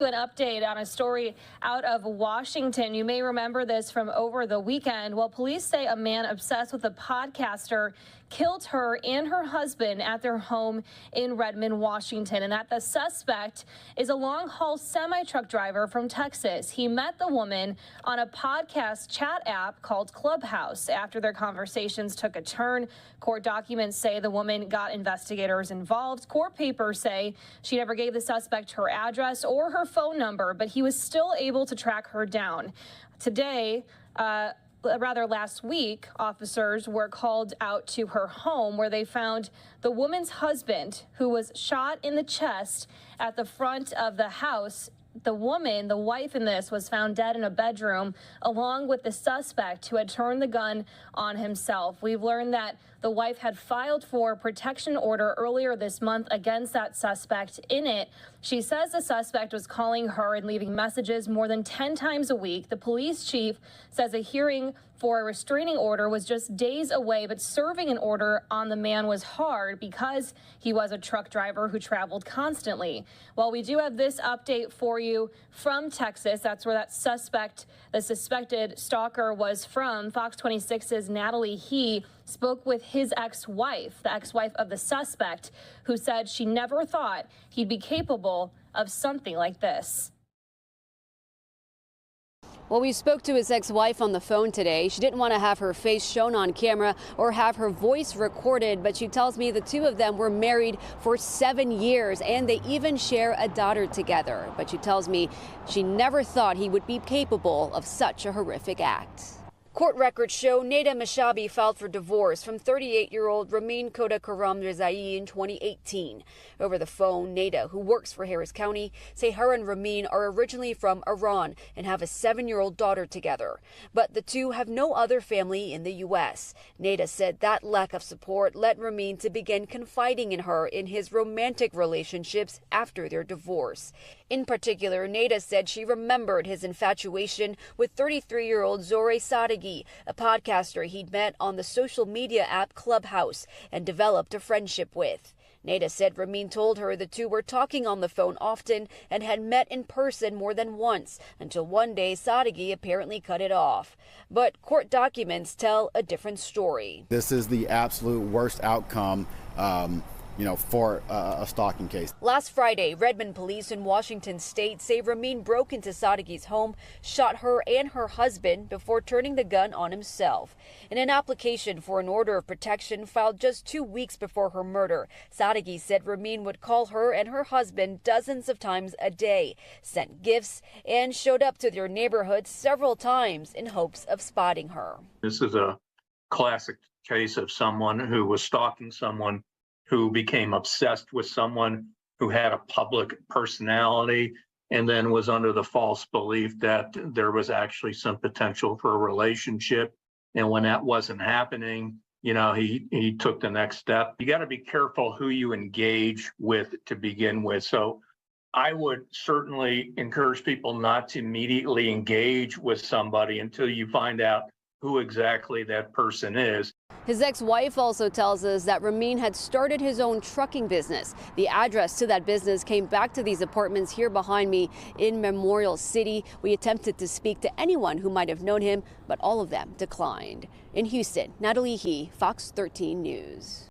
An update on a story out of Washington. You may remember this from over the weekend. Well, police say a man obsessed with a podcaster killed her and her husband at their home in Redmond, Washington, and that the suspect is a long-haul semi-truck driver from Texas. He met the woman on a podcast chat app called Clubhouse. After their conversations took a turn, court documents say the woman got investigators involved. Court papers say she never gave the suspect her address or her phone number, but he was still able to track her down. Today, last week, officers were called out to her home where they found the woman's husband, who was shot in the chest at the front of the house. The woman, the wife in this, was found dead in a bedroom along with the suspect who had turned the gun on himself. We've learned that the wife had filed for a protection order earlier this month against that suspect. In it, she says the suspect was calling her and leaving messages more than 10 times a week. The police chief says a hearing for a restraining order was just days away, but serving an order on the man was hard because he was a truck driver who traveled constantly. Well, we do have this update for you from Texas. That's where that suspect, the suspected stalker, was from. Fox 26's Natalie Hee spoke with his ex-wife, the ex-wife of the suspect, who said she never thought he'd be capable of something like this. Well, we spoke to his ex-wife on the phone today. She didn't want to have her face shown on camera or have her voice recorded, but she tells me the two of them were married for 7 years and they even share a daughter together. But she tells me she never thought he would be capable of such a horrific act. Court records show Neda Mashabi filed for divorce from 38-year-old Ramin Koda Karam Rezai in 2018. Over the phone, Neda, who works for Harris County, say her and Ramin are originally from Iran and have a 7-year-old daughter together. But the two have no other family in the U.S. Neda said that lack of support led Ramin to begin confiding in her in his romantic relationships after their divorce. In particular, Neda said she remembered his infatuation with 33-year-old Zoreh Sadeghi, a podcaster he'd met on the social media app Clubhouse and developed a friendship with. Neda said Ramin told her the two were talking on the phone often and had met in person more than once, until one day Sadeghi apparently cut it off. But court documents tell a different story. This is the absolute worst outcome for a stalking case. Last Friday, Redmond police in Washington state say Ramin broke into Sadeghi's home, shot her and her husband before turning the gun on himself. In an application for an order of protection filed just 2 weeks before her murder, Sadeghi said Ramin would call her and her husband dozens of times a day, sent gifts, and showed up to their neighborhood several times in hopes of spotting her. This is a classic case of someone who was stalking someone who became obsessed with someone who had a public personality and then was under the false belief that there was actually some potential for a relationship. And when that wasn't happening, he took the next step. You got to be careful who you engage with to begin with. So I would certainly encourage people not to immediately engage with somebody until you find out who exactly that person is. His ex-wife also tells us that Ramin had started his own trucking business. The address to that business came back to these apartments here behind me in Memorial City. We attempted to speak to anyone who might have known him, but all of them declined. In Houston, Natalie Hee, Fox 13 News.